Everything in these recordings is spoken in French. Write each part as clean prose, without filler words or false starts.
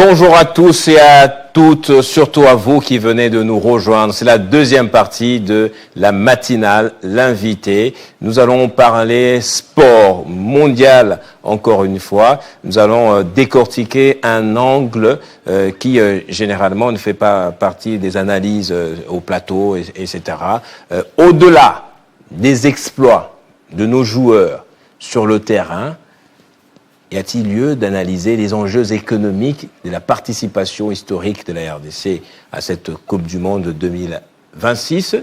Bonjour à tous et à toutes, surtout à vous qui venez de nous rejoindre. C'est la deuxième partie de la matinale, l'invité. Nous allons parler sport mondial encore une fois. Nous allons décortiquer un angle qui généralement ne fait pas partie des analyses au plateau, etc. Au-delà des exploits de nos joueurs sur le terrain, y a-t-il lieu d'analyser les enjeux économiques de la participation historique de la RDC à cette Coupe du Monde 2026,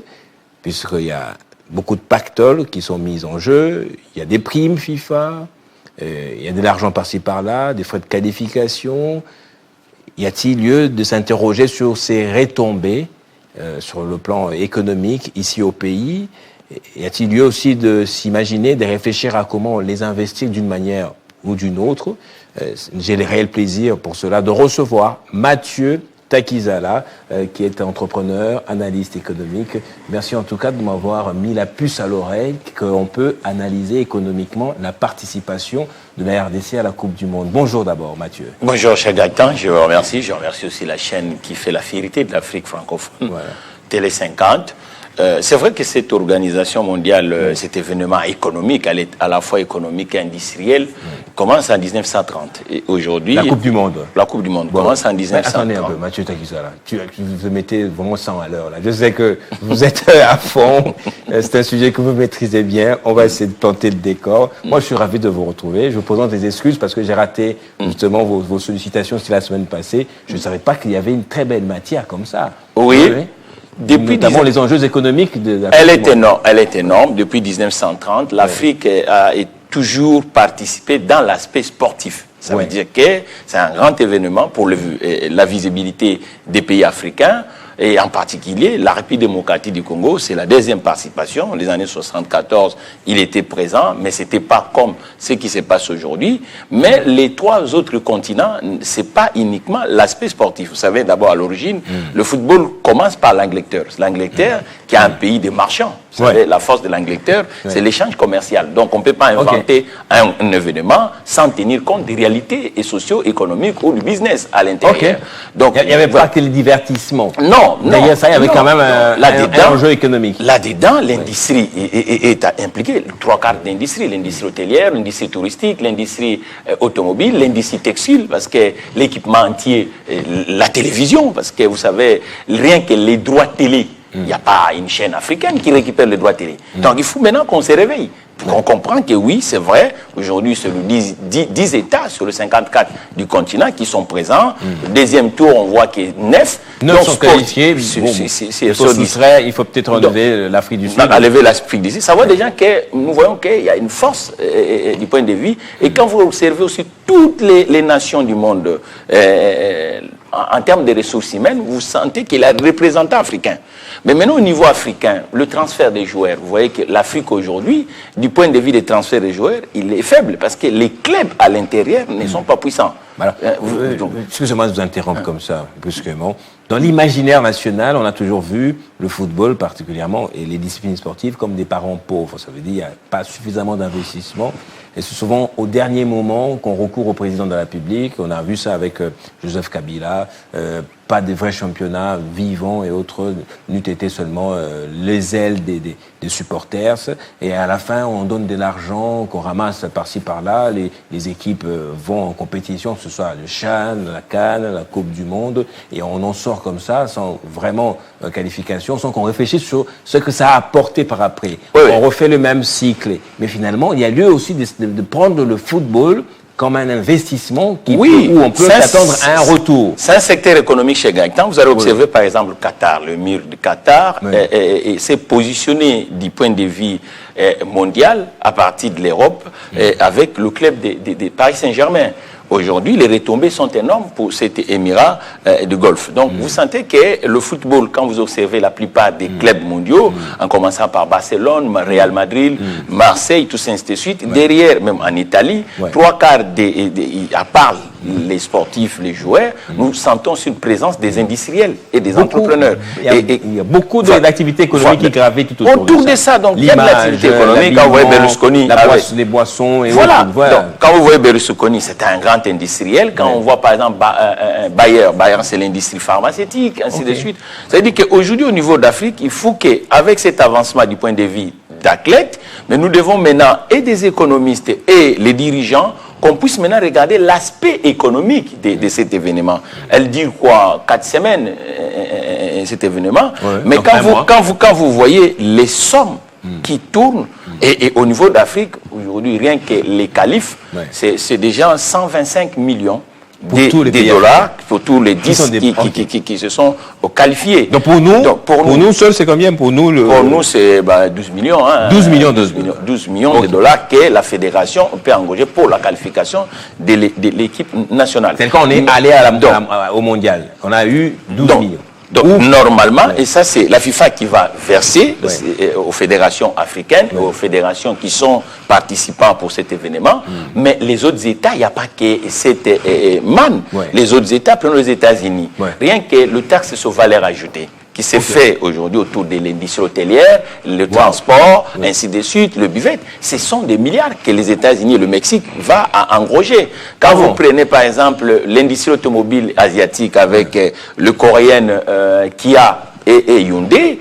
puisqu'il y a beaucoup de pactoles qui sont mis en jeu, il y a des primes FIFA, il y a de l'argent par-ci par-là, des frais de qualification. Y a-t-il lieu de s'interroger sur ces retombées sur le plan économique ici au pays? Y a-t-il lieu aussi de s'imaginer, de réfléchir à comment les investir d'une manière ou d'une autre? J'ai le réel plaisir pour cela de recevoir Mathieu Takizala, qui est entrepreneur, analyste économique. Merci en tout cas de m'avoir mis la puce à l'oreille qu'on peut analyser économiquement la participation de la RDC à la Coupe du Monde. Bonjour d'abord Mathieu. Bonjour cher Gaëtan, je vous remercie. Je remercie aussi la chaîne qui fait la fierté de l'Afrique francophone, voilà. Télé 50. C'est vrai que cette organisation mondiale, cet événement économique, à la fois économique et industriel, commence en 1930. Et aujourd'hui... La Coupe du Monde. La Coupe du Monde commence en 1930. Attendez un peu, Mathieu Takizala. Vous mettez vraiment 100 à l'heure. Je sais que vous êtes à fond. C'est un sujet que vous maîtrisez bien. On va essayer de planter le décor. Moi, je suis ravi de vous retrouver. Je vous présente des excuses parce que j'ai raté justement vos sollicitations la semaine passée. Je ne savais pas qu'il y avait une très belle matière comme ça. Oui. Depuis notamment les enjeux économiques de l'Afrique. Elle est énorme. Depuis 1930, l'Afrique a toujours participé dans l'aspect sportif. Ça veut dire que c'est un grand événement pour la visibilité des pays africains. Et en particulier, la République démocratique du Congo, c'est la deuxième participation. Les années 74, il était présent, mais ce n'était pas comme ce qui se passe aujourd'hui. Mais les trois autres continents, ce n'est pas uniquement l'aspect sportif. Vous savez, d'abord, à l'origine, le football commence par l'Angleterre. L'Angleterre, qui est un pays de marchands. Vous savez, la force de l'Angleterre, c'est l'échange commercial. Donc, on ne peut pas inventer un événement sans tenir compte des réalités et socio-économiques ou du business à l'intérieur. Donc, il n'y avait pas que le divertissement. Non, d'ailleurs, ça, il y avait quand même un enjeu économique. Là-dedans, l'industrie est impliquée. 3/4 d'industrie, l'industrie hôtelière, l'industrie touristique, l'industrie automobile, l'industrie textile, parce que l'équipement entier, la télévision, parce que vous savez, rien que les droits télé, il n'y a pas une chaîne africaine qui récupère les droits télé. Donc il faut maintenant qu'on se réveille. On comprend que oui, c'est vrai, aujourd'hui, c'est 10 États sur le 54 du continent qui sont présents. Le deuxième tour, on voit que 9 sont qualifiés. Il faut peut-être enlever l'Afrique du Sud. Enlever l'Afrique du Sud. Ça voit déjà que nous voyons qu'il y a une force du point de vue. Et quand vous observez aussi toutes les nations du monde, en termes de ressources humaines, vous sentez qu'il y a un représentant africain. Mais maintenant, au niveau africain, le transfert des joueurs, vous voyez que l'Afrique aujourd'hui, du point de vue des transferts des joueurs, il est faible parce que les clubs à l'intérieur ne sont pas puissants. Excusez-moi de vous interrompre comme ça, brusquement. Dans l'imaginaire national, on a toujours vu le football particulièrement et les disciplines sportives comme des parents pauvres. Ça veut dire qu'il n'y a pas suffisamment d'investissement. Et c'est souvent au dernier moment qu'on recourt au président de la République. On a vu ça avec Joseph Kabila. Pas de vrais championnats vivants et autres, n'eût été seulement les ailes des supporters. Et à la fin, on donne de l'argent qu'on ramasse par-ci par-là. Les équipes vont en compétition, que ce soit le CHAN, la CAN, la Coupe du Monde, et on en sort comme ça, sans vraiment qualification, sans qu'on réfléchisse sur ce que ça a apporté par après. On refait le même cycle. Mais finalement, il y a lieu aussi de prendre le football comme un investissement où on peut s'attendre à un retour. C'est un secteur économique chez Gaëtan. Vous avez observé par exemple le Qatar. Le mur du Qatar s'est positionné du point de vue mondial à partir de l'Europe avec le club de Paris Saint-Germain. Aujourd'hui, les retombées sont énormes pour cet émirat de Golfe. Donc, vous sentez que le football, quand vous observez la plupart des clubs mondiaux, en commençant par Barcelone, Real Madrid, Marseille, tout ça, ainsi de suite, derrière, même en Italie, 3/4 à part les sportifs, les joueurs, nous sentons une présence des industriels et des entrepreneurs. Il y a beaucoup d'activités économiques qui gravitent tout autour de ça. Donc, il y a de l'activité économique. Quand vous voyez Berlusconi, les boissons et voilà. Donc, quand vous voyez Berlusconi, c'est un grand industriel. Quand on voit par exemple Bayer, c'est l'industrie pharmaceutique, ainsi de suite. Ça veut dire qu'aujourd'hui, au niveau d'Afrique, il faut qu'avec cet avancement du point de vue d'athlètes, mais nous devons maintenant, et des économistes et les dirigeants, qu'on puisse maintenant regarder l'aspect économique de cet événement. Elle dit quoi, 4 semaines, cet événement. Mais quand vous voyez les sommes qui tournent, et au niveau d'Afrique, aujourd'hui, rien que les qualifs, c'est déjà 125 millions des dollars pour tous les 10 qui se sont qualifiés. Donc pour nous seuls, c'est combien pour nous Pour nous, c'est 12 millions. 12 millions de dollars que la fédération peut engager pour la qualification de l'équipe nationale. C'est quand on est allé au mondial. On a eu 12 millions. Donc, normalement, et ça, c'est la FIFA qui va verser aux fédérations africaines, aux fédérations qui sont participants pour cet événement. Mais les autres États, il n'y a pas que cette manne. Les autres États, prenons les États-Unis. Rien que le taxe sur valeur ajoutée qui s'est fait aujourd'hui autour de l'industrie hôtelière, le transport, ainsi de suite, le buvette, ce sont des milliards que les États-Unis et le Mexique vont engroger. Quand vous prenez par exemple l'industrie automobile asiatique avec le coréen Kia et Hyundai,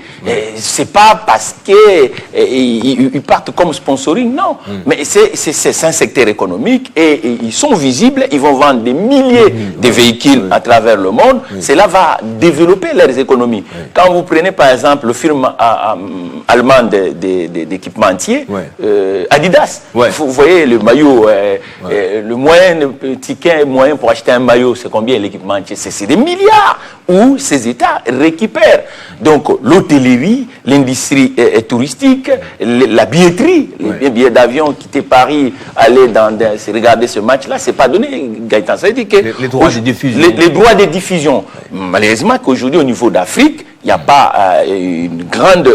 c'est pas parce qu'ils partent comme sponsoring, non. Mais c'est un secteur économique et ils sont visibles, ils vont vendre des milliers de véhicules à travers le monde. Cela va développer leurs économies. Quand vous prenez par exemple le firme allemand d'équipementier, Adidas, vous voyez le maillot, le ticket moyen pour acheter un maillot, c'est combien l'équipementier? C'est des milliards où ces États récupèrent. Donc l'hôtellerie, l'industrie touristique, la billetterie, les billets d'avion, quitter Paris, aller regarder ce match-là, c'est pas donné, Gaëtan. Ça veut dire que les droits de diffusion. Les droits de diffusion. Malheureusement qu'aujourd'hui, au niveau d'Afrique, il n'y a pas une grande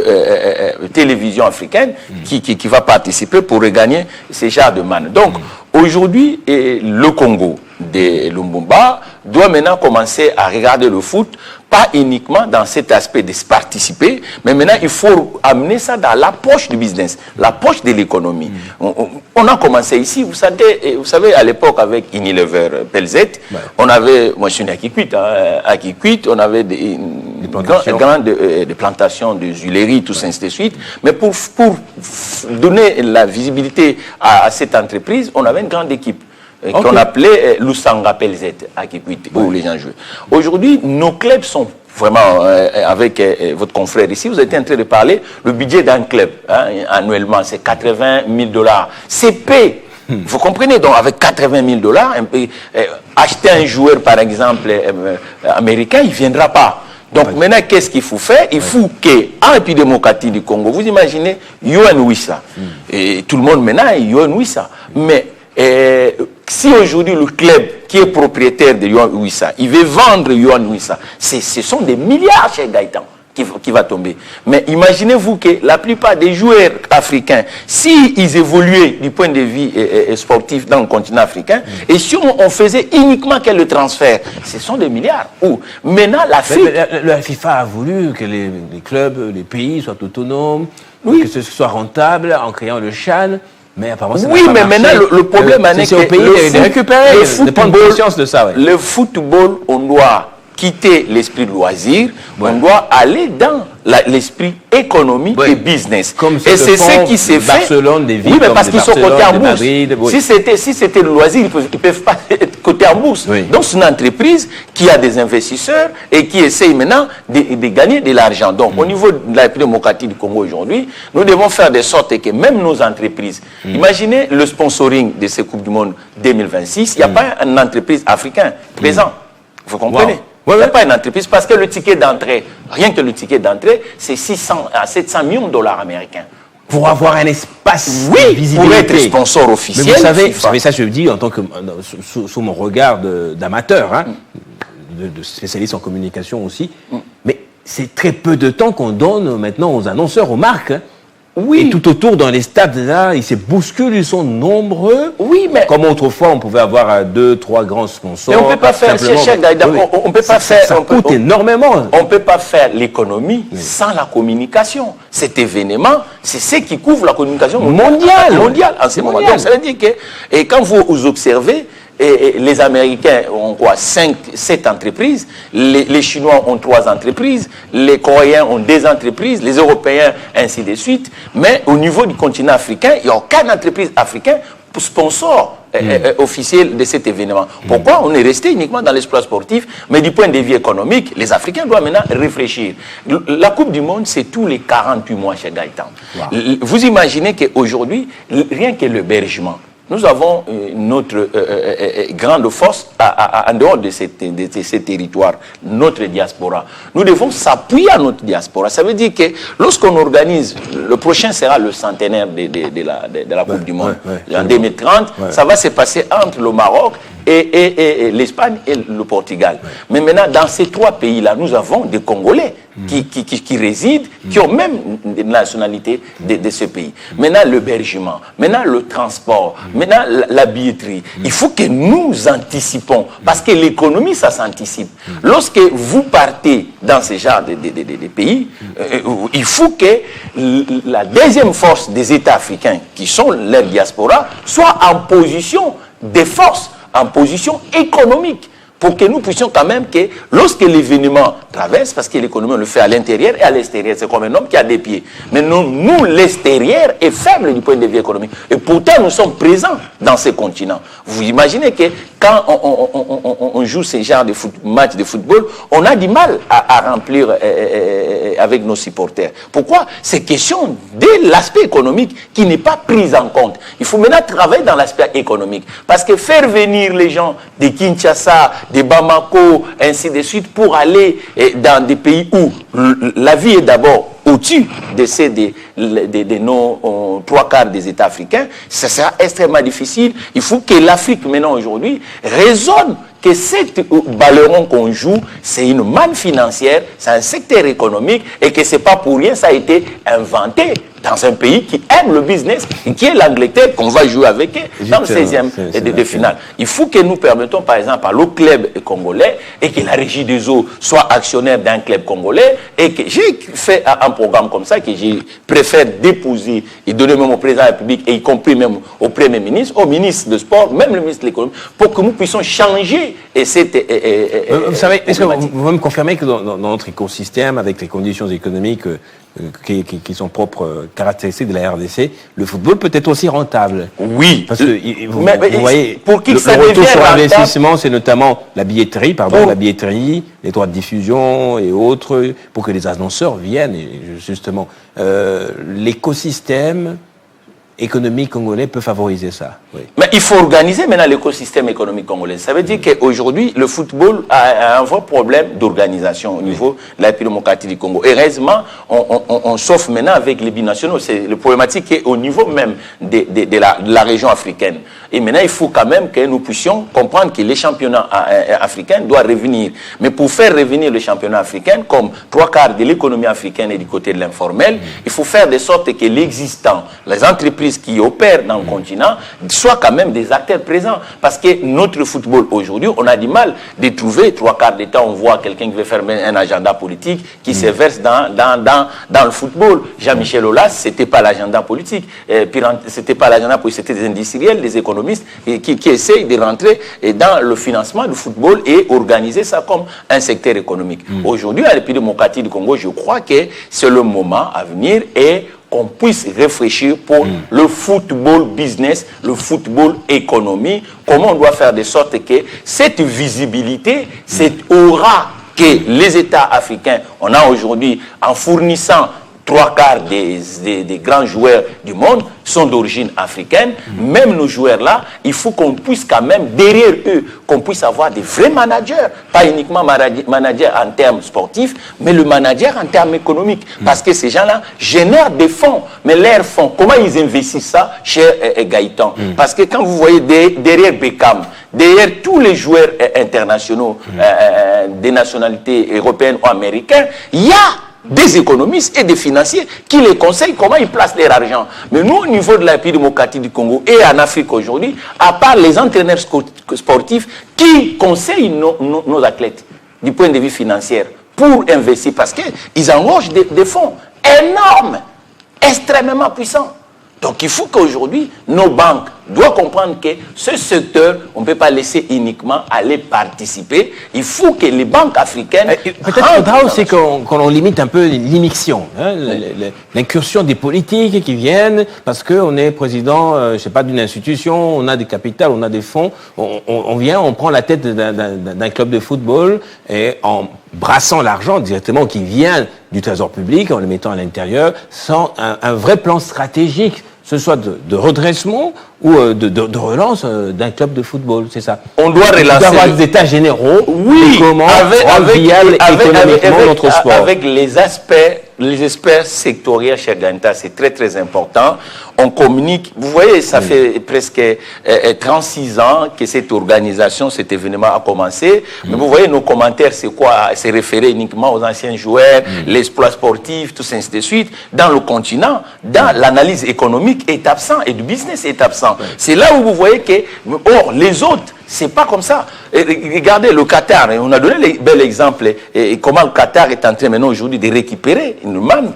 télévision africaine qui va participer pour regagner ces genres de manne. Donc, aujourd'hui, le Congo de Lumumba doit maintenant commencer à regarder le foot, pas uniquement dans cet aspect de participer, mais maintenant il faut amener ça dans la poche du business, la poche de l'économie. On a commencé ici, vous savez à l'époque avec Unilever Pelzet, on avait, moi je suis né à Kikwit, on avait des plantations de huileries, tout ça, ainsi de suite. Mais pour donner la visibilité à cette entreprise, on avait une grande équipe qu'on appelait Lusanga Pelzet à Kikwit, où les gens jouaient. Aujourd'hui, nos clubs sont vraiment, avec votre confrère ici, vous êtes en train de parler, le budget d'un club, annuellement, c'est 80 000 $. C'est payé. Vous comprenez? Donc, avec 80 000 $, acheter un joueur, par exemple, américain, il ne viendra pas. Donc, maintenant, qu'est-ce qu'il faut faire? Il faut qu'en République démocratique du Congo, vous imaginez, Yohan Wissa. Et tout le monde, maintenant, est Yohan Wissa. Mais, si aujourd'hui le club qui est propriétaire de Yohan Wissa, il veut vendre Yohan Wissa, ce sont des milliards chez Gaëtan qui va tomber. Mais imaginez-vous que la plupart des joueurs africains, s'ils évoluaient du point de vue sportif dans le continent africain, et si on faisait uniquement que le transfert, ce sont des milliards. Maintenant, l'Afrique... La FIFA a voulu que les clubs, les pays soient autonomes, que ce soit rentable en créant le CHAN. Mais apparemment, mais maintenant, le problème est que au pays de récupérer, de prendre conscience de ça. Le football, on doit quitter l'esprit de loisir, on doit aller dans l'esprit économique et business. Et c'est ce qui s'est fait. Barcelone, des villes mais parce qu'ils sont cotés en bourse. Si c'était le loisir, ils ne peuvent pas être cotés en bourse. Donc c'est une entreprise qui a des investisseurs et qui essaye maintenant de gagner de l'argent. Donc au niveau de la République démocratique du Congo aujourd'hui, nous devons faire de sorte que même nos entreprises, imaginez le sponsoring de ces Coupes du Monde 2026, il n'y a pas une entreprise africaine présente. Vous comprenez? Il n'y a pas une entreprise parce que le ticket d'entrée, rien que le ticket d'entrée, c'est 600 à 700 millions de $ américains. Pour avoir un espace de visibilité. Pour être sponsor officiel. Mais vous savez, ça je le dis en tant que, sous mon regard d'amateur, de spécialiste en communication aussi, mais c'est très peu de temps qu'on donne maintenant aux annonceurs, aux marques, Oui. Et tout autour, dans les stades, là, ils se bousculent, ils sont nombreux. Oui, mais... Comme autrefois, on pouvait avoir 2, 3 grands sponsors. Mais on ne peut pas faire, on peut pas faire... Ça coûte énormément. On ne peut pas faire l'économie sans la communication. Cet événement, c'est ce qui couvre la communication mondiale en ce moment. Donc, ça veut dire que, et quand vous observez, et les Américains ont quoi, 5, 7 entreprises, les Chinois ont 3 entreprises, les Coréens ont 2 entreprises, les Européens, ainsi de suite. Mais au niveau du continent africain, il n'y a aucune entreprise africaine pour sponsor officiel de cet événement. Pourquoi on est resté uniquement dans l'exploit sportif, mais du point de vue économique, les Africains doivent maintenant réfléchir. La Coupe du Monde, c'est tous les 48 mois chez Gaëtan. Wow. Vous imaginez qu'aujourd'hui, rien que l'hébergement, nous avons notre grande force en dehors de ces territoires, notre diaspora. Nous devons s'appuyer à notre diaspora. Ça veut dire que lorsqu'on organise, le prochain sera le centenaire de la Coupe du Monde, en 2030, ça va se passer entre le Maroc et l'Espagne et le Portugal. Mais maintenant, dans ces 3 pays-là, nous avons des Congolais qui résident, qui ont même des nationalités de ce pays. Maintenant, l'hébergement, maintenant le transport, maintenant la billetterie. Il faut que nous anticipons, parce que l'économie, ça s'anticipe. Lorsque vous partez dans ce genre de pays, il faut que la deuxième force des États africains, qui sont leur diaspora, soit en position de force, en position économique, pour que nous puissions quand même que, lorsque l'événement traverse, parce que l'économie on le fait à l'intérieur et à l'extérieur, c'est comme un homme qui a des pieds. Mais nous l'extérieur est faible du point de vue économique. Et pourtant, nous sommes présents dans ces continents. Vous imaginez que quand on joue ce genre de match de football, on a du mal à remplir avec nos supporters. Pourquoi? C'est question de l'aspect économique qui n'est pas pris en compte. Il faut maintenant travailler dans l'aspect économique. Parce que faire venir les gens de Kinshasa, de Bamako, ainsi de suite, pour aller dans des pays où la vie est d'abord au-dessus de nos 3/4 des États africains, ça sera extrêmement difficile. Il faut que l'Afrique, maintenant, aujourd'hui, raisonne que cette ballon qu'on joue, c'est une manne financière, c'est un secteur économique, et que ce n'est pas pour rien, ça a été inventé dans un pays qui aime le business, qui est l'Angleterre, qu'on va jouer avec eux dans le 16e de finale. Il faut que nous permettons, par exemple, à l'eau club congolais, et que la régie des eaux soit actionnaire d'un club congolais, et que j'ai fait un programme comme ça, que je préfère déposer et donner même au président de la République, et y compris même au Premier ministre, au ministre de Sport, même le ministre de l'Économie, pour que nous puissions changer cette vous savez, est-ce que vous me confirmez que dans notre écosystème, avec les conditions économiques qui sont propres, caractéristiques de la RDC, le football peut être aussi rentable? Oui. Parce que vous voyez, pour qui le ça retour sur rentable, investissement, c'est notamment la billetterie, la billetterie, les droits de diffusion et autres, pour que les annonceurs viennent, justement. L'écosystème économique congolais peut favoriser ça. Oui. Mais il faut organiser maintenant l'écosystème économique congolais. Ça veut dire qu'aujourd'hui, le football a un vrai problème d'organisation au niveau de la République démocratique du Congo. Heureusement, on s'offre maintenant avec les binationaux. C'est le problématique qui est au niveau même de la région africaine. Et maintenant, il faut quand même que nous puissions comprendre que les championnats africains doivent revenir. Mais pour faire revenir le championnat africain, comme 3/4 de l'économie africaine est du côté de l'informel, il faut faire de sorte que l'existant, les entreprises qui opèrent dans le continent, soient quand même des acteurs présents. Parce que notre football aujourd'hui, on a du mal de trouver 3/4 du temps, on voit quelqu'un qui veut faire un agenda politique qui se verse dans le football. Jean-Michel Aulas, c'était pas l'agenda politique. C'était pas l'agenda politique, c'était des industriels, des économistes qui essayent de rentrer dans le financement du football et organiser ça comme un secteur économique. Aujourd'hui, à la République démocratique du Congo, je crois que c'est le moment à venir et qu'on puisse réfléchir pour le football business, le football économie, comment on doit faire de sorte que cette visibilité, cette aura que les États africains, on a aujourd'hui en fournissant 3/4 des grands joueurs du monde sont d'origine africaine. Même nos joueurs-là, il faut qu'on puisse quand même, derrière eux, qu'on puisse avoir des vrais managers. Pas uniquement managers en termes sportifs, mais le manager en termes économiques. Parce que ces gens-là génèrent des fonds. Mais leurs fonds, comment ils investissent ça, cher Gaëtan? Parce que quand vous voyez derrière Beckham, derrière tous les joueurs internationaux des nationalités européennes ou américaines, il y a des économistes et des financiers qui les conseillent comment ils placent leur argent. Mais nous, au niveau de la République démocratique du Congo et en Afrique aujourd'hui, à part les entraîneurs sportifs qui conseillent nos athlètes du point de vue financier pour investir, parce qu'ils engorgent des fonds énormes, extrêmement puissants. Donc il faut qu'aujourd'hui, nos banques doivent comprendre que ce secteur, on ne peut pas laisser uniquement aller participer. Il faut que les banques africaines... Peut-être qu'il faudra aussi qu'on limite un peu l'immixtion, hein, l'incursion des politiques qui viennent, parce qu'on est président, je ne sais pas, d'une institution, on a des capitales, on a des fonds, on vient, on prend la tête d'un club de football, et en brassant l'argent directement qui vient du trésor public, en le mettant à l'intérieur, sans un vrai plan stratégique, ce soit de redressement ou de relance d'un club de football, c'est ça. On doit relancer. Avoir des états généraux, oui, comment rendre viable économiquement notre sport. Avec les aspects sectoriels, cher Ganta, c'est très très important. On communique, vous voyez, ça fait presque 36 ans que cette organisation, cet événement a commencé. Mais vous voyez, nos commentaires, c'est quoi? C'est référé uniquement aux anciens joueurs, l'exploit sportif, tout ça, ainsi de suite. Dans le continent, dans l'analyse économique est absent et du business est absent. C'est là où vous voyez que, or, les autres, c'est pas comme ça. Et regardez le Qatar, on a donné les bels exemples et comment le Qatar est en train maintenant aujourd'hui de récupérer une manne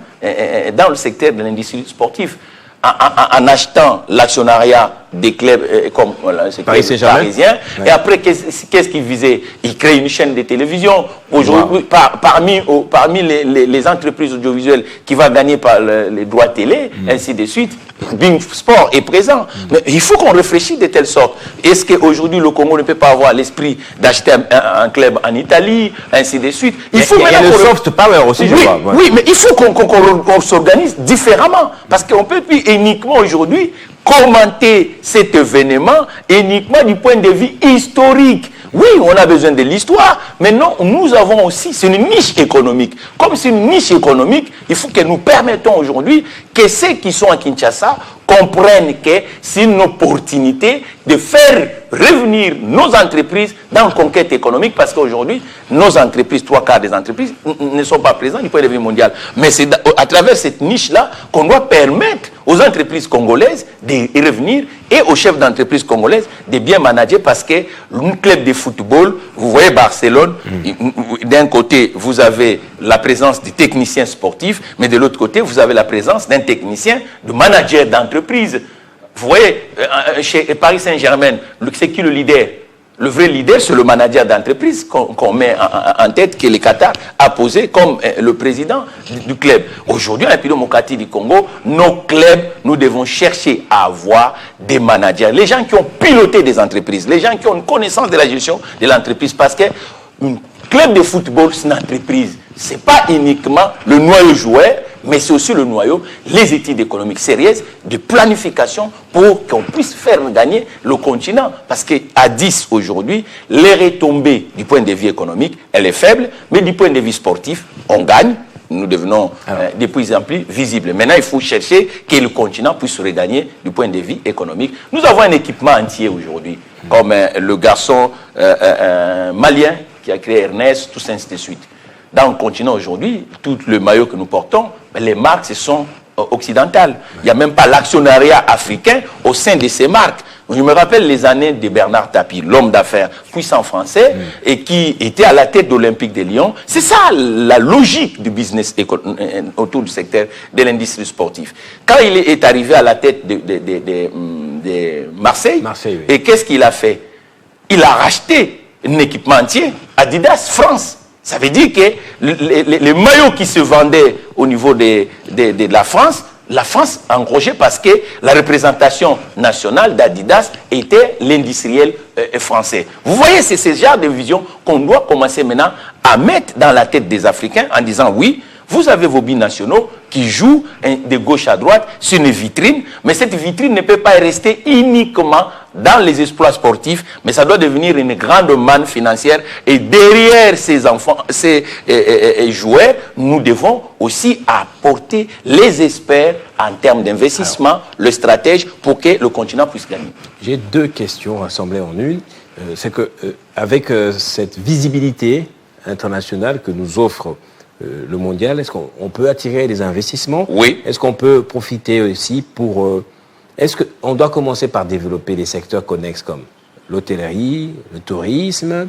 dans le secteur de l'industrie sportive en achetant l'actionnariat des clubs comme le parisien. Ouais. Et après, qu'est-ce qu'ils visaient? Ils créent une chaîne de télévision. Aujourd'hui, parmi les entreprises audiovisuelles qui va gagner par les droits télé, ainsi de suite, Bing Sport est présent. Mais il faut qu'on réfléchisse de telle sorte. Est-ce qu'aujourd'hui, le Congo ne peut pas avoir l'esprit d'acheter un club en Italie, ainsi de suite? Il faut y a le soft power aussi, je crois. Oui, mais il faut qu'on s'organise différemment. Parce qu'on ne peut plus uniquement aujourd'hui commenter cet événement uniquement du point de vue historique. Oui, on a besoin de l'histoire, mais non, nous avons aussi, c'est une niche économique. Comme c'est une niche économique, il faut que nous permettons aujourd'hui que ceux qui sont à Kinshasa comprennent que c'est une opportunité de faire revenir nos entreprises dans la conquête économique, parce qu'aujourd'hui, nos entreprises, 3/4 des entreprises, ne sont pas présentes du point de vue mondial. Mais c'est à travers cette niche-là qu'on doit permettre aux entreprises congolaises de revenir et aux chefs d'entreprise congolaises de bien manager, parce que le club de football, vous voyez Barcelone, d'un côté, vous avez la présence des techniciens sportifs, mais de l'autre côté, vous avez la présence d'un technicien, de manager d'entreprise. Vous voyez, chez Paris Saint-Germain, c'est qui le leader? Le vrai leader, c'est le manager d'entreprise qu'on met en tête, que le Qatar a posé comme le président du club. Aujourd'hui, en République démocratique du Congo, nos clubs, nous devons chercher à avoir des managers. Les gens qui ont piloté des entreprises, les gens qui ont une connaissance de la gestion de l'entreprise, parce qu'un club de football, c'est une entreprise. Ce n'est pas uniquement le noyau joueur, mais c'est aussi le noyau, les études économiques sérieuses, de planification pour qu'on puisse faire gagner le continent. Parce qu'à 10 aujourd'hui, les retombées du point de vue économique, elle est faible, mais du point de vue sportif, on gagne. Nous devenons de plus en plus visibles. Maintenant, il faut chercher que le continent puisse regagner du point de vue économique. Nous avons un équipement entier aujourd'hui, comme le garçon malien qui a créé Ernest, tout ça, ainsi de suite. Dans le continent aujourd'hui, tout le maillot que nous portons, les marques, ce sont occidentales. Il n'y a même pas l'actionnariat africain au sein de ces marques. Je me rappelle les années de Bernard Tapie, l'homme d'affaires puissant français, et qui était à la tête d'Olympique de Lyon. C'est ça la logique du business autour du secteur de l'industrie sportive. Quand il est arrivé à la tête de Marseille, oui. Et qu'est-ce qu'il a fait? Il a racheté un équipement entier, Adidas France. Ça veut dire que les maillots qui se vendaient au niveau de la France engrogeait parce que la représentation nationale d'Adidas était l'industriel français. Vous voyez, c'est ce genre de vision qu'on doit commencer maintenant à mettre dans la tête des Africains en disant oui, vous avez vos binationaux qui jouent de gauche à droite sur une vitrine, mais cette vitrine ne peut pas rester uniquement dans les exploits sportifs, mais ça doit devenir une grande manne financière. Et derrière ces enfants, ces joueurs, nous devons aussi apporter les experts en termes d'investissement, le stratège, pour que le continent puisse gagner. J'ai deux questions rassemblées en une. C'est que avec cette visibilité internationale que nous offre le mondial, est-ce qu'on peut attirer des investissements? Oui. Est-ce qu'on peut profiter aussi pour... est-ce qu'on doit commencer par développer des secteurs connexes comme l'hôtellerie, le tourisme,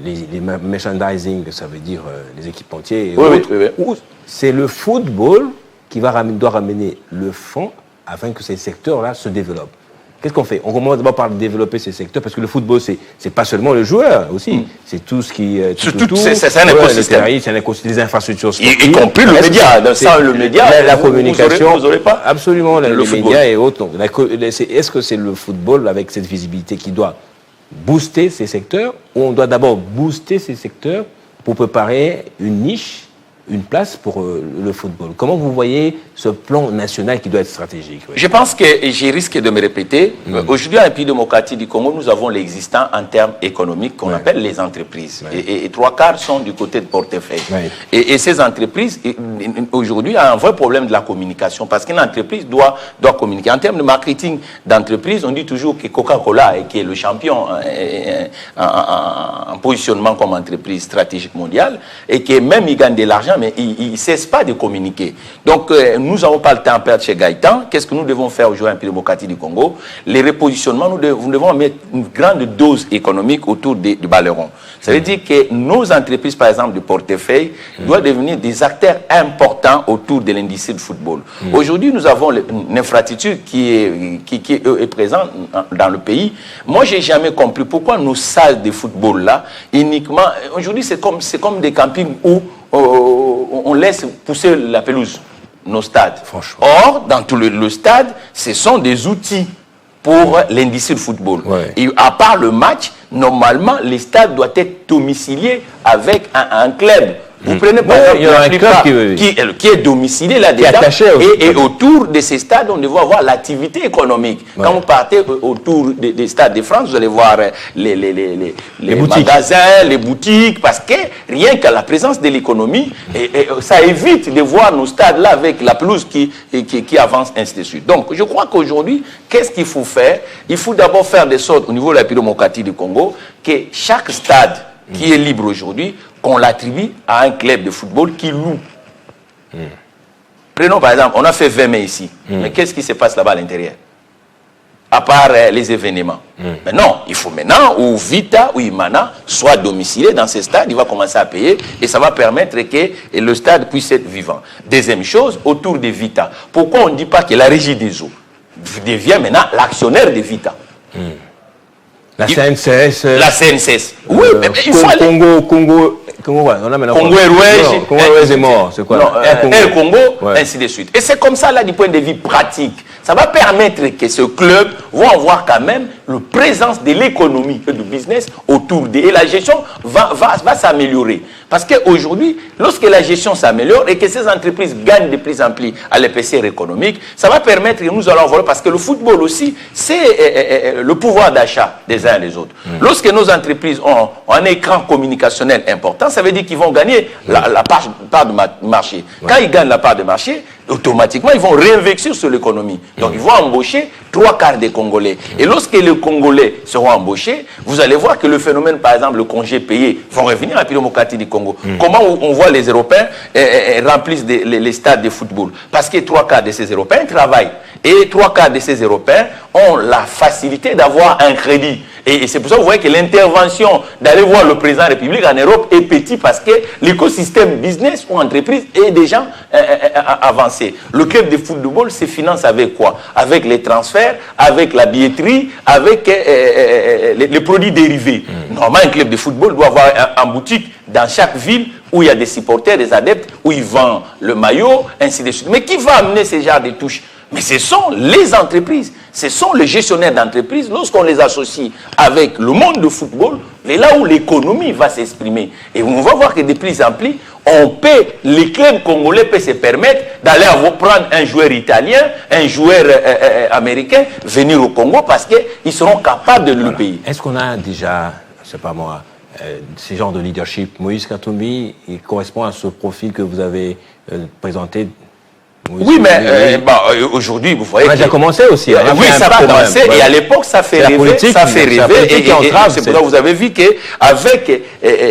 les merchandising, ça veut dire les équipementiers et autres, ou c'est le football qui doit ramener le fonds afin que ces secteurs-là se développent? Qu'est-ce qu'on fait? On commence d'abord par développer ces secteurs, parce que le football, c'est pas seulement le joueur aussi. C'est tout ce qui... c'est un écosystème. C'est un écosystème, des infrastructures sportives. Y compris le média. Sans le média, la communication. Vous aurez pas absolument, les médias et autres. Est-ce que c'est le football, avec cette visibilité, qui doit booster ces secteurs, ou on doit d'abord booster ces secteurs pour préparer une niche, une place pour le football? Comment vous voyez ce plan national qui doit être stratégique? Je pense que, et j'ai risqué de me répéter, aujourd'hui, en pays démocratique du Congo, nous avons l'existant en termes économiques qu'on appelle les entreprises. Et 3/4 sont du côté de portefeuille. Et ces entreprises, aujourd'hui, ont un vrai problème de la communication, parce qu'une entreprise doit communiquer. En termes de marketing d'entreprise, on dit toujours que Coca-Cola, qui est le champion en positionnement comme entreprise stratégique mondiale, et que même il gagne de l'argent, mais il ne cesse pas de communiquer. Donc, nous n'avons pas le temps à perdre chez Gaëtan. Qu'est-ce que nous devons faire aujourd'hui en pays démocratique du Congo? Les repositionnements, nous devons mettre une grande dose économique autour du ballon. Ça veut dire que nos entreprises, par exemple, de portefeuille, doivent devenir des acteurs importants autour de l'industrie de football. Aujourd'hui, nous avons une infrastructure qui est présente dans le pays. Moi, je n'ai jamais compris pourquoi nos salles de football-là, uniquement... Aujourd'hui, c'est comme des campings où on laisse pousser la pelouse, nos stades. Or, dans tout le stade, ce sont des outils pour l'industrie de football. Et à part le match, normalement, les stades doivent être domiciliés avec un club. Vous prenez par exemple un club qui est domicilié là-dedans, et autour de ces stades, on doit avoir l'activité économique. Quand vous partez autour des stades de France, vous allez voir les magasins, les boutiques, parce que rien qu'à la présence de l'économie, ça évite de voir nos stades-là avec la pelouse qui avance, ainsi de suite. Donc, je crois qu'aujourd'hui, qu'est-ce qu'il faut faire? Il faut d'abord faire des sortes, au niveau de la démocratie du Congo, que chaque stade qui est libre aujourd'hui, qu'on l'attribue à un club de football qui loue. Prenons par exemple, on a fait 20 mai ici. Mais qu'est-ce qui se passe là-bas à l'intérieur? À part les événements. Mais non, il faut maintenant, ou Vita, ou Imana, soit domicilié dans ces stades, il va commencer à payer, et ça va permettre que le stade puisse être vivant. Deuxième chose, autour de Vita. Pourquoi on ne dit pas que la régie des eaux devient maintenant l'actionnaire de Vita? La CNCS. La CNCS. Oui, mais il faut aller... Congo est mort. C'est quoi? Air Congo, ainsi de suite. Et c'est comme ça, là, du point de vue pratique. Ça va permettre que ce club va avoir quand même la présence de l'économie et du business autour et la gestion va s'améliorer. Parce qu'aujourd'hui, lorsque la gestion s'améliore et que ces entreprises gagnent de plus en plus à l'épaisseur économique, ça va permettre que nous allons voir, parce que le football aussi, c'est le pouvoir d'achat des uns et des autres. Lorsque nos entreprises ont un écran communicationnel important, ça veut dire qu'ils vont gagner la part de marché. Quand ils gagnent la part de marché, automatiquement, ils vont réinvestir sur l'économie. Donc, ils vont embaucher 3/4 des Congolais. Et lorsque les Congolais seront embauchés, vous allez voir que le phénomène, par exemple, le congé payé, vont revenir à la démocratie du Congo. Comment on voit les Européens remplissent les stades de football? Parce que 3/4 de ces Européens travaillent. Et 3/4 de ces Européens ont la facilité d'avoir un crédit. Et c'est pour ça que vous voyez que l'intervention d'aller voir le président de la République en Europe est petit, parce que l'écosystème business ou entreprise est déjà avancé. Le club de football se finance avec quoi? Avec les transferts, avec la billetterie, avec les produits dérivés. Normalement, un club de football doit avoir en boutique dans chaque ville où il y a des supporters, des adeptes, où ils vendent le maillot, ainsi de suite. Mais qui va amener ce genre de touches? Mais ce sont les entreprises, ce sont les gestionnaires d'entreprises. Lorsqu'on les associe avec le monde du football, c'est là où l'économie va s'exprimer. Et on va voir que de plus en plus, les clubs congolais peuvent se permettre d'aller prendre un joueur italien, un joueur américain, venir au Congo, parce qu'ils seront capables de le payer. Est-ce qu'on a déjà, je ne sais pas moi, ce genre de leadership? Moïse Katumbi, il correspond à ce profil que vous avez présenté Oui, mais aujourd'hui, vous voyez. Ça a commencé aussi. Oui, ça a commencé. Et à l'époque, ça fait rêver. Ça fait rêver. Et c'est pourquoi vous avez vu qu'avec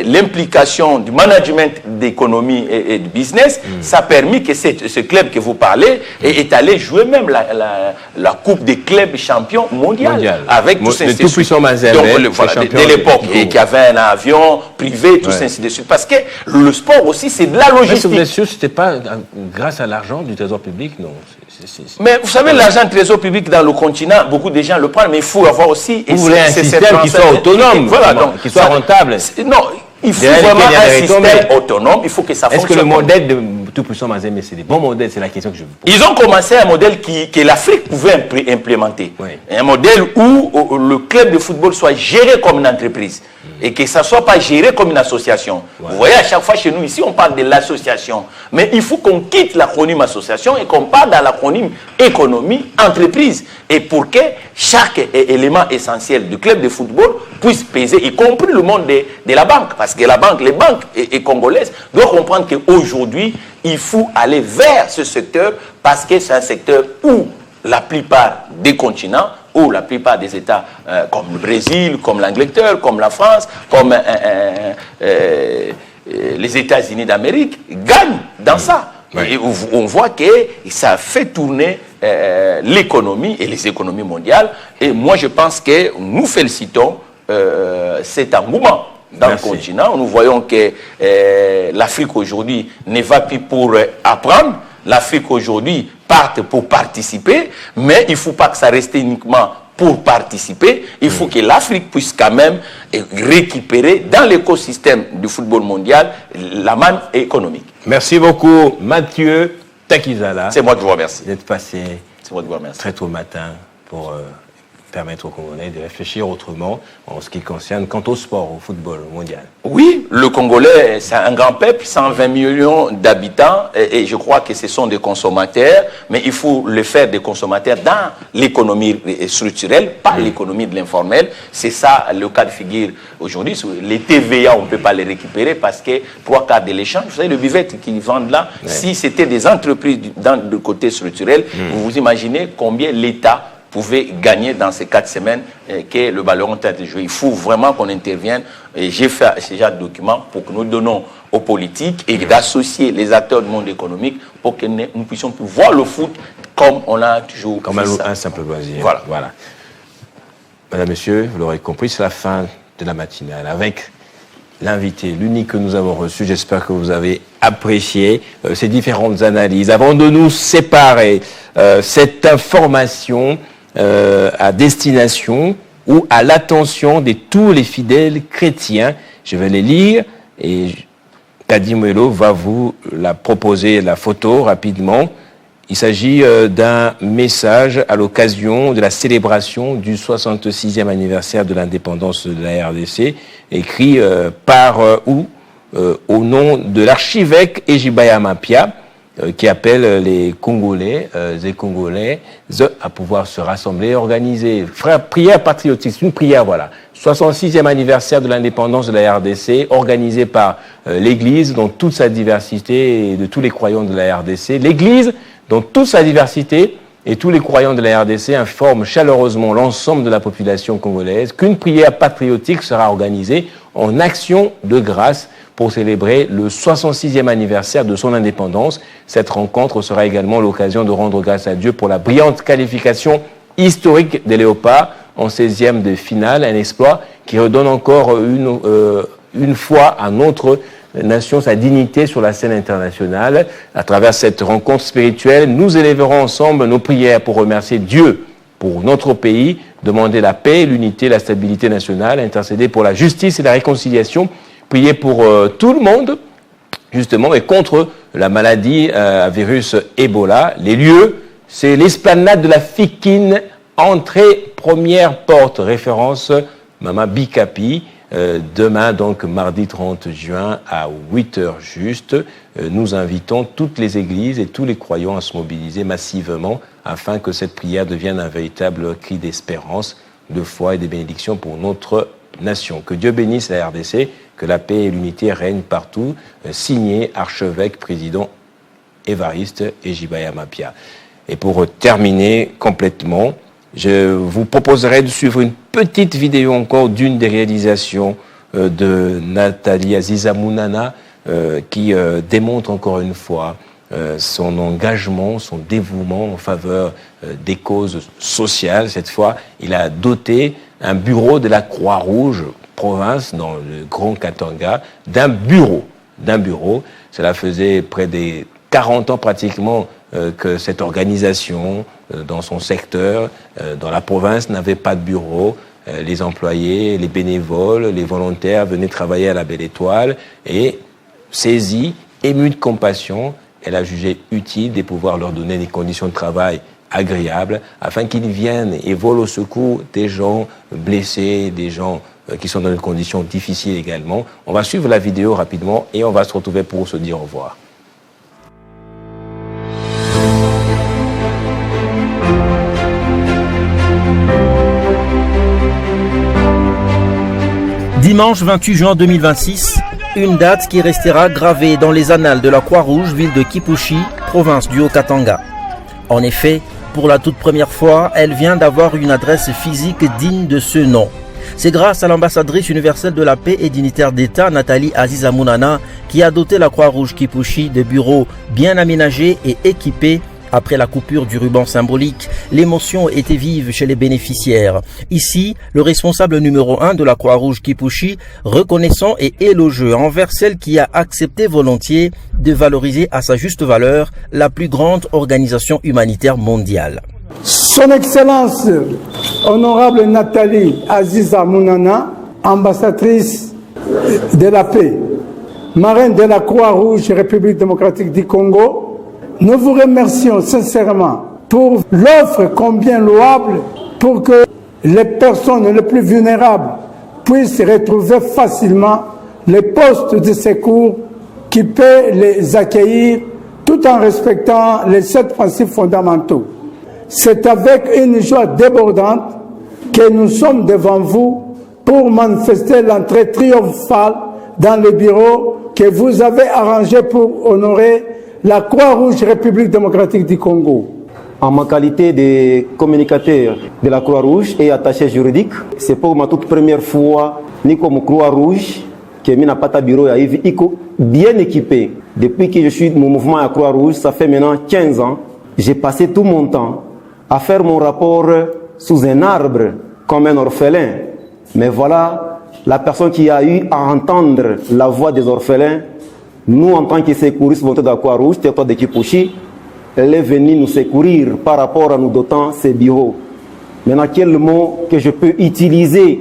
l'implication du management d'économie et de business, ça a permis que ce club que vous parlez est allé jouer même la Coupe des clubs champions mondial. Avec tous ces puissants de l'époque. Et qui avait un avion privé, tout ainsi de suite. Parce que le sport aussi, c'est de la logistique. Mais ce n'était pas grâce à l'argent du Trésor public, non. Mais vous savez, l'argent du Trésor public dans le continent, beaucoup de gens le prennent, mais il faut avoir aussi... Vous voulez un système qui soit autonome, qui soit rentable. Non, il faut vraiment un système autonome, il faut que ça fonctionne. Est-ce que le modèle de Tout-Puissant Mazembe, c'est des bons modèles? C'est la question que je vous pose. Ils ont commencé un modèle que l'Afrique pouvait implémenter. Oui. Un modèle où le club de football soit géré comme une entreprise. Et que ça ne soit pas géré comme une association. Ouais. Vous voyez, à chaque fois chez nous, ici, on parle de l'association. Mais il faut qu'on quitte l'acronyme association et qu'on parle dans l'acronyme économie, entreprise. Et pour que chaque élément essentiel du club de football puisse peser, y compris le monde de la banque. Parce que les banques congolaises doivent comprendre qu'aujourd'hui, il faut aller vers ce secteur parce que c'est un secteur où la plupart des continents, où la plupart des États, comme le Brésil, comme l'Angleterre, comme la France, comme les États-Unis d'Amérique, gagnent dans ça. Oui. Et on voit que ça fait tourner l'économie et les économies mondiales. Et moi, je pense que nous félicitons cet engouement dans le continent. Nous voyons que l'Afrique aujourd'hui ne va plus pour apprendre. L'Afrique aujourd'hui part pour participer, mais il ne faut pas que ça reste uniquement pour participer. Il faut que l'Afrique puisse quand même récupérer dans l'écosystème du football mondial la manne économique. Merci beaucoup, Mathieu Takizala. C'est moi qui vous remercie. D'être passé très tôt le matin pour permettre aux Congolais de réfléchir autrement en ce qui concerne quant au sport, au football mondial. Oui, le Congolais, c'est un grand peuple, 120 millions d'habitants, et je crois que ce sont des consommateurs, mais il faut le faire des consommateurs dans l'économie structurelle, pas l'économie de l'informel. C'est ça le cas de figure aujourd'hui. Les TVA, on ne peut pas les récupérer parce que 3/4 de l'échange, vous savez, le buvette qu'ils vendent là, si c'était des entreprises dans le côté structurel, vous vous imaginez combien l'État pouvait gagner dans ces 4 semaines que le ballon a été joué. Il faut vraiment qu'on intervienne. Et j'ai fait déjà des documents pour que nous donnons aux politiques et d'associer les acteurs du monde économique pour que nous puissions voir le foot comme on a toujours comme un simple loisir. Voilà. Madame, Monsieur, vous l'aurez compris, c'est la fin de la matinale avec l'invité, l'unique que nous avons reçu. J'espère que vous avez apprécié ces différentes analyses. Avant de nous séparer, cette information à destination ou à l'attention de tous les fidèles chrétiens. Je vais les lire et Kadimwelo va vous la proposer, la photo, rapidement. Il s'agit d'un message à l'occasion de la célébration du 66e anniversaire de l'indépendance de la RDC, écrit au nom de l'archevêque Ejibaya Mapia, qui appelle les Congolais et Congolaises à pouvoir se rassembler et organiser. Frère, prière patriotique, c'est une prière, voilà. 66e anniversaire de l'indépendance de la RDC, organisé par l'Église dans toute sa diversité et de tous les croyants de la RDC. L'Église, dans toute sa diversité et tous les croyants de la RDC, informent chaleureusement l'ensemble de la population congolaise qu'une prière patriotique sera organisée en action de grâce pour célébrer le 66e anniversaire de son indépendance. Cette rencontre sera également l'occasion de rendre grâce à Dieu pour la brillante qualification historique des Léopards en 16e de finale, un exploit qui redonne encore une fois à notre nation sa dignité sur la scène internationale. À travers cette rencontre spirituelle, nous élèverons ensemble nos prières pour remercier Dieu pour notre pays, demander la paix, l'unité, la stabilité nationale, intercéder pour la justice et la réconciliation, prier pour tout le monde, justement, et contre la maladie à virus Ebola. Les lieux, c'est l'esplanade de la Fikine, entrée première porte, référence Mama Bikapi. Demain, donc mardi 30 juin à 8h juste, nous invitons toutes les églises et tous les croyants à se mobiliser massivement afin que cette prière devienne un véritable cri d'espérance, de foi et de bénédiction pour notre nation. Que Dieu bénisse la RDC, que la paix et l'unité règnent partout. Signé archevêque président Évariste et Jibaya Mapia. Et pour terminer complètement, je vous proposerai de suivre une petite vidéo encore d'une des réalisations de Nathalie Aziza Mounana qui démontre encore une fois son engagement, son dévouement en faveur des causes sociales. Cette fois, il a doté un bureau de la Croix-Rouge province, dans le Grand Katanga, d'un bureau. Cela faisait près des 40 ans pratiquement que cette organisation, dans son secteur, dans la province, n'avait pas de bureau. Les employés, les bénévoles, les volontaires venaient travailler à la Belle Étoile et, saisie, émue de compassion, elle a jugé utile de pouvoir leur donner des conditions de travail agréables afin qu'ils viennent et volent au secours des gens blessés, des gens qui sont dans des conditions difficiles également. On va suivre la vidéo rapidement et on va se retrouver pour se dire au revoir. Dimanche 28 juin 2026, une date qui restera gravée dans les annales de la Croix-Rouge, ville de Kipushi, province du Haut-Katanga. En effet, pour la toute première fois, elle vient d'avoir une adresse physique digne de ce nom. C'est grâce à l'ambassadrice universelle de la paix et dignitaire d'État, Nathalie Aziza Mounana, qui a doté la Croix-Rouge Kipushi de bureaux bien aménagés et équipés. Après la coupure du ruban symbolique, l'émotion était vive chez les bénéficiaires. Ici, le responsable numéro 1 de la Croix-Rouge Kipushi, reconnaissant et élogieux envers celle qui a accepté volontiers de valoriser à sa juste valeur la plus grande organisation humanitaire mondiale. Son Excellence, honorable Nathalie Aziza Mounana, ambassadrice de la paix, marraine de la Croix-Rouge République démocratique du Congo, nous vous remercions sincèrement pour l'offre combien louable pour que les personnes les plus vulnérables puissent retrouver facilement les postes de secours qui peuvent les accueillir tout en respectant les 7 principes fondamentaux. C'est avec une joie débordante que nous sommes devant vous pour manifester l'entrée triomphale dans le bureau que vous avez arrangé pour honorer la Croix-Rouge République démocratique du Congo. En ma qualité de communicateur de la Croix-Rouge et attaché juridique, c'est pour ma toute première fois, ni comme Croix-Rouge, que je n'ai pas de bureau à Iko, bien équipé. Depuis que je suis mon mouvement à Croix-Rouge, ça fait maintenant 15 ans, j'ai passé tout mon temps à faire mon rapport sous un arbre comme un orphelin. Mais voilà, la personne qui a eu à entendre la voix des orphelins, nous, en tant que secouristes volontaires de la Croix-Rouge, territoire de Kipushi, elle est venue nous secourir par rapport à nous dotant ces bureaux. Maintenant, quel mot que je peux utiliser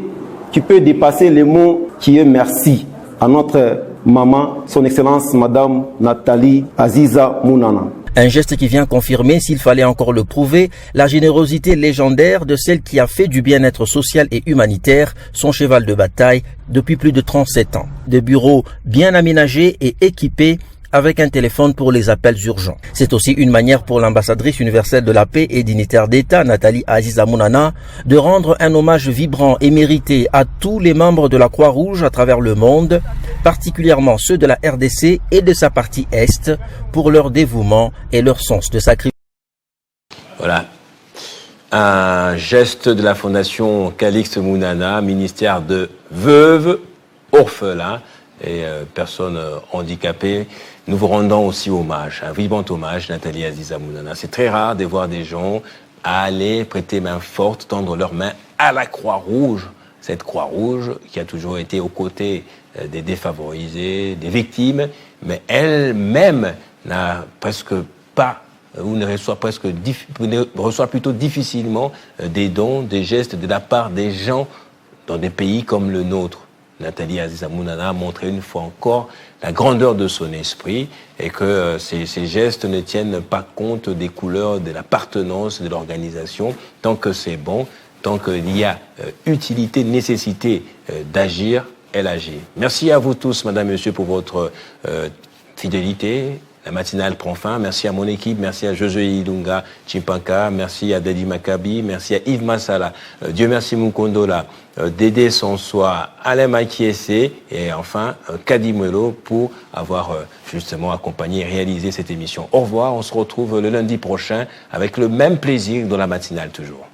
qui peut dépasser le mot qui est merci à notre maman, son Excellence Madame Nathalie Aziza Mounana. Un geste qui vient confirmer, s'il fallait encore le prouver, la générosité légendaire de celle qui a fait du bien-être social et humanitaire son cheval de bataille depuis plus de 37 ans. Des bureaux bien aménagés et équipés avec un téléphone pour les appels urgents. C'est aussi une manière pour l'ambassadrice universelle de la paix et dignitaire d'État, Nathalie Aziza Mounana, de rendre un hommage vibrant et mérité à tous les membres de la Croix-Rouge à travers le monde, particulièrement ceux de la RDC et de sa partie Est, pour leur dévouement et leur sens de sacrifice. Voilà. Un geste de la Fondation Calixte Mounana, ministère de veuves, orphelins et personnes handicapées. Nous vous rendons aussi hommage, un vivant hommage, Nathalie Aziza Mounana. C'est très rare de voir des gens aller prêter main forte, tendre leurs mains à la Croix-Rouge. Cette Croix-Rouge qui a toujours été aux côtés des défavorisés, des victimes, mais elle-même n'a presque pas, ou ne reçoit plutôt difficilement des dons, des gestes de la part des gens dans des pays comme le nôtre. Nathalie Aziza Mounana a montré une fois encore la grandeur de son esprit et que ces gestes ne tiennent pas compte des couleurs, de l'appartenance de l'organisation. Tant que c'est bon, tant qu'il y a utilité, nécessité d'agir, elle agit. Merci à vous tous, madame, monsieur, pour votre fidélité, La matinale prend fin. Merci à mon équipe, merci à Josué Ilunga Chimpanka, merci à Dedi Makabi, merci à Yves Massala, Dieu merci Mukondola, Dédé Sonsoir, Alain Makiese et enfin Kadi Melo pour avoir justement accompagné et réalisé cette émission. Au revoir, on se retrouve le lundi prochain avec le même plaisir dans la matinale toujours.